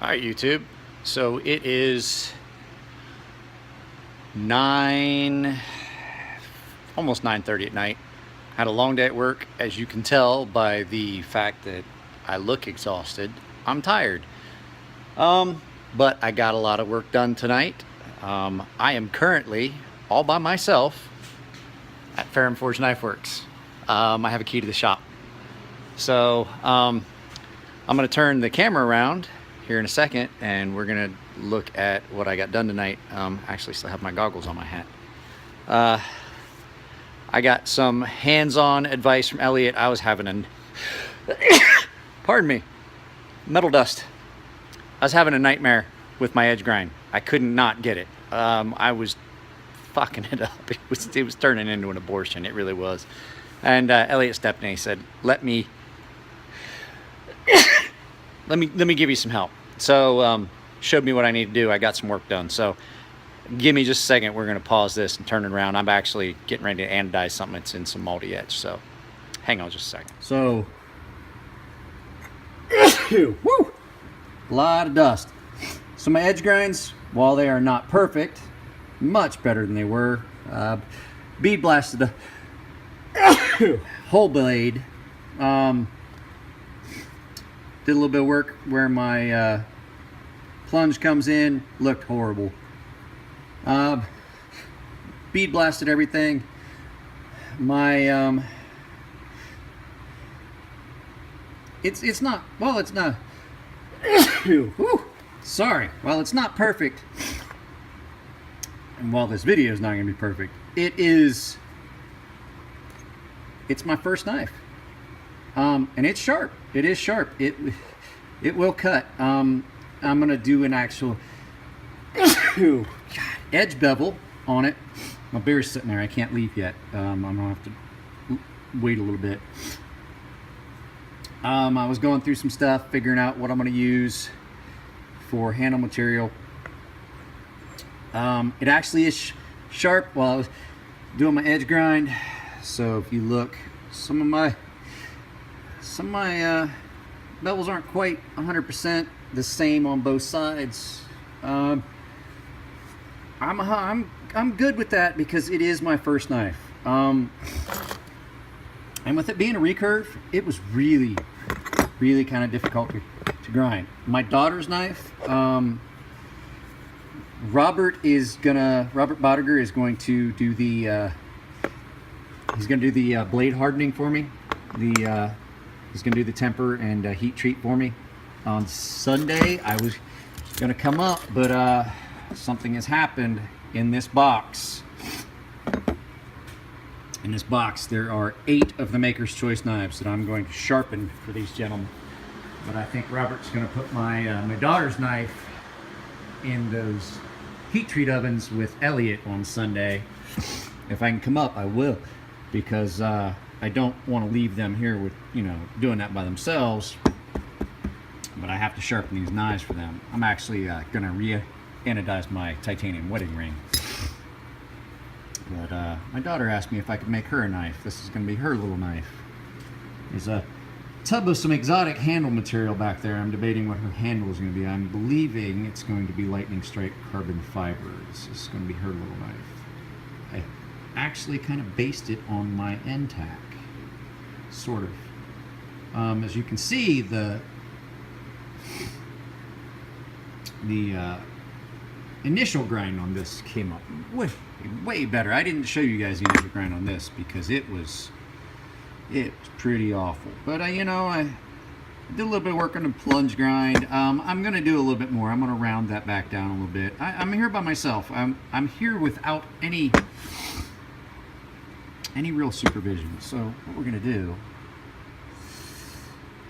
All right, YouTube. So it is 9, almost 9:30 at night. Had a long day at work, as you can tell by the fact that I look exhausted. I'm tired. But I got a lot of work done tonight. I am currently all by myself at Fair and Forge Knife Works. I have a key to the shop. So I'm going to turn the camera around here in a second, and we're going to look at what I got done tonight. Actually, still have my goggles on my hat. I got some hands-on advice from Elliot. I was having pardon me, metal dust. I was having a nightmare with my edge grind. I could not get it. I was fucking it up. It was turning into an abortion. It really was. And Elliot stepped in and he said, let me give you some help. So showed me what I need to do. I got some work done. So give me just a second. We're going to pause this and turn it around. I'm actually getting ready to anodize something that's in some multi edge. So hang on just a second. So, woo, a lot of dust. So my edge grinds, while they are not perfect, much better than they were. Bead blasted the whole blade. Did a little bit of work where my plunge comes in. Looked horrible. Bead blasted everything. My it's not, well, it's not. Whew, sorry. Well, it's not perfect. And while this video is not going to be perfect, it's my first knife. And it's sharp. It is sharp. It will cut. I'm gonna do an actual edge bevel on it. My beer's sitting there. I can't leave yet. I'm gonna have to wait a little bit. I was going through some stuff, figuring out what I'm gonna use for handle material. It actually is sharp while I was doing my edge grind. So if you look, some of my bevels aren't quite 100% the same on both sides. I'm good with that because it is my first knife. And with it being a recurve, it was really kind of difficult to grind. My daughter's knife, Robert Bodiger is going to do the blade hardening for me. He's gonna do the temper and heat treat for me. On Sunday, I was gonna come up, but something has happened in this box. In this box, there are 8 of the Maker's Choice knives that I'm going to sharpen for these gentlemen. But I think Robert's gonna put my my daughter's knife in those heat treat ovens with Elliot on Sunday. If I can come up, I will, because I don't want to leave them here with, doing that by themselves. But I have to sharpen these knives for them. I'm actually going to re-anodize my titanium wedding ring. But my daughter asked me if I could make her a knife. This is going to be her little knife. There's a tub of some exotic handle material back there. I'm debating what her handle is going to be. I'm believing it's going to be lightning strike carbon fibers. This is going to be her little knife. I actually kind of based it on my NTAC, sort of. As you can see, the initial grind on this came up way better. I didn't show you guys the initial grind on this because it was pretty awful. But I did a little bit of work on the plunge grind. I'm gonna do a little bit more. I'm gonna round that back down a little bit. I'm here by myself. I'm here without any real supervision. So what we're gonna do,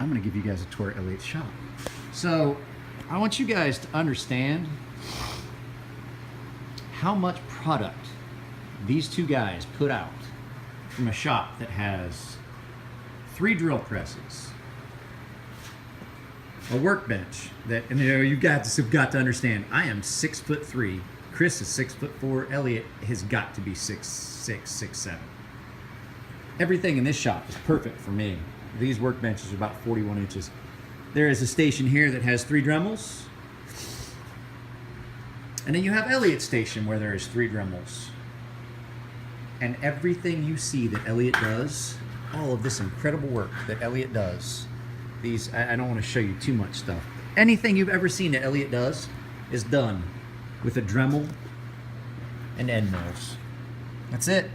I'm gonna give you guys a tour at Elliot's shop. So I want you guys to understand how much product these two guys put out from a shop that has 3 drill presses, a workbench that, and you guys have got to understand, I am 6'3", Chris is 6'4", Elliot has got to be 6'6", 6'7". Everything in this shop is perfect for me. These workbenches are about 41 inches. There is a station here that has 3 Dremels, And then you have Elliott Station, where there is 3 Dremels. And everything you see that Elliott does, all of this incredible work that Elliott does, these, I don't want to show you too much stuff. Anything you've ever seen that Elliott does is done with a Dremel and end mills. That's it.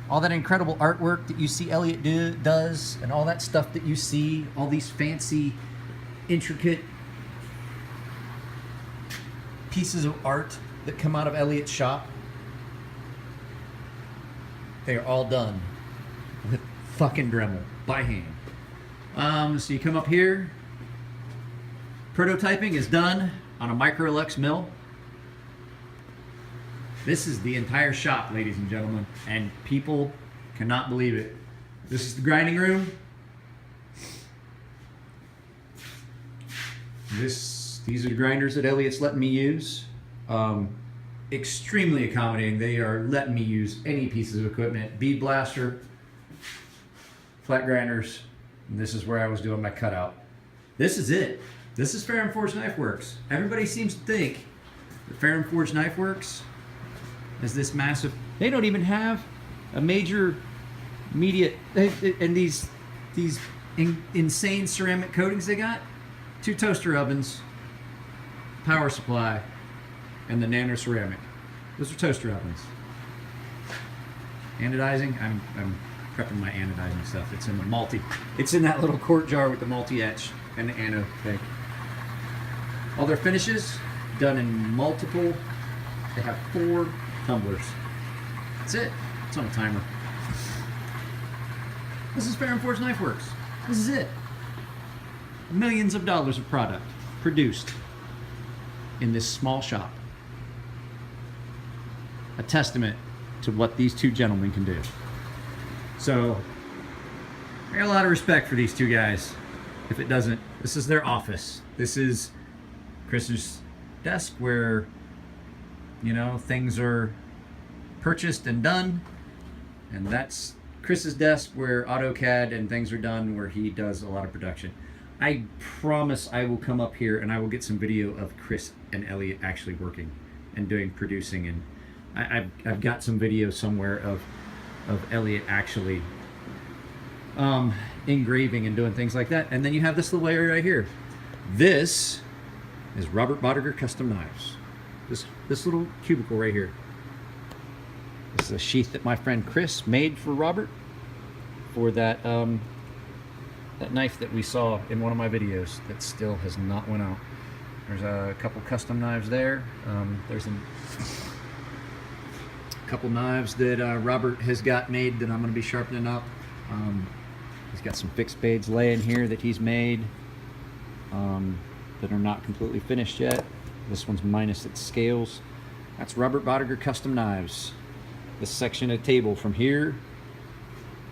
All that incredible artwork that you see Elliott does, and all that stuff that you see, all these fancy, intricate pieces of art that come out of Elliott's shop, they are all done with fucking Dremel by hand. So you come up here. Prototyping is done on a Microlux mill. This is the entire shop, ladies and gentlemen, and people cannot believe it. This is the grinding room. These are the grinders that Elliott's letting me use. Extremely accommodating. They are letting me use any pieces of equipment. Bead blaster, flat grinders, and this is where I was doing my cutout. This is it. This is Fair and Forged Knife Works. Everybody seems to think that Fair and Forged Knife Works is this massive. They don't even have a major media, and these insane ceramic coatings they got. 2 toaster ovens, power supply, and the nano ceramic. Those are toaster ovens. Anodizing, I'm prepping my anodizing stuff. It's in the it's in that little quart jar with the multi-etch and the anode thing. All their finishes done in multiple. They have 4 tumblers. That's it. It's on a timer. This is Fair and Forged Knife Works. This is it. Millions of dollars of product produced in this small shop. A testament to what these 2 gentlemen can do. So, I got a lot of respect for these 2 guys. If it doesn't, this is their office. This is Chris's desk where, you know, things are purchased and done. And that's Chris's desk where AutoCAD and things are done, where he does a lot of production. I promise I will come up here and I will get some video of Chris and Elliott actually working and doing producing, and I've got some video somewhere of Elliott actually engraving and doing things like that. And then you have this little area right here. This is Robert Bodiger Custom Knives. This little cubicle right here. This is a sheath that my friend Chris made for Robert for that that knife that we saw in one of my videos that still has not went out. There's a couple custom knives there. There's a couple knives that Robert has got made that I'm going to be sharpening up. He's got some fixed blades laying here that he's made that are not completely finished yet. This one's minus its scales. That's Robert Bodiger Custom Knives. This section of table from here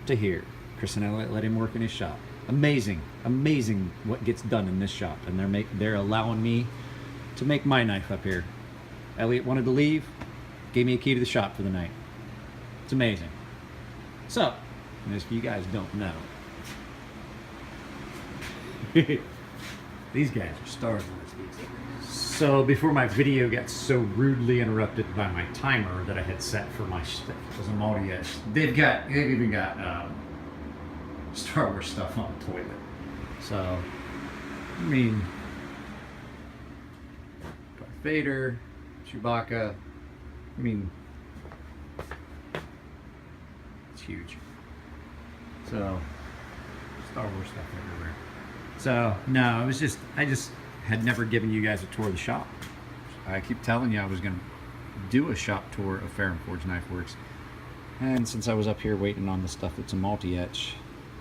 to here. Chris and Elliott let him work in his shop. Amazing, amazing what gets done in this shop, and they're allowing me to make my knife up here. Elliott wanted to leave, gave me a key to the shop for the night. It's amazing. So, if you guys don't know, these guys are stars on this piece. So before my video got so rudely interrupted by my timer that I had set for my stuff, as a multi-etch, they've even got Star Wars stuff on the toilet. So, I mean, Darth Vader, Chewbacca, I mean, it's huge. So, Star Wars stuff everywhere. So, no, it was just, I just had never given you guys a tour of the shop. I keep telling you I was going to do a shop tour of Fair and Forged Knife Works. And since I was up here waiting on the stuff that's a multi-etch,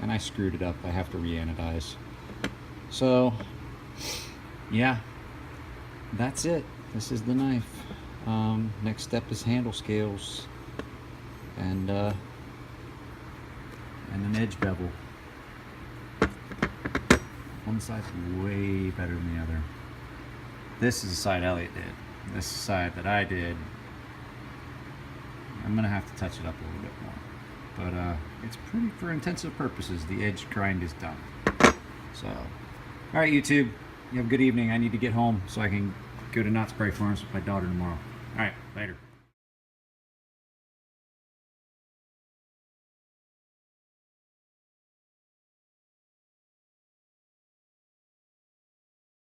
and I screwed it up, I have to re-anodize. So, yeah, that's it. This is the knife. Next step is handle scales and an edge bevel. One side's way better than the other. This is the side Elliott did. This is the side that I did. I'm gonna have to touch it up a little bit more. But it's pretty, for intensive purposes, the edge grind is done. So, alright YouTube, you have a good evening. I need to get home so I can go to Knott's Berry Farms with my daughter tomorrow. All right, later.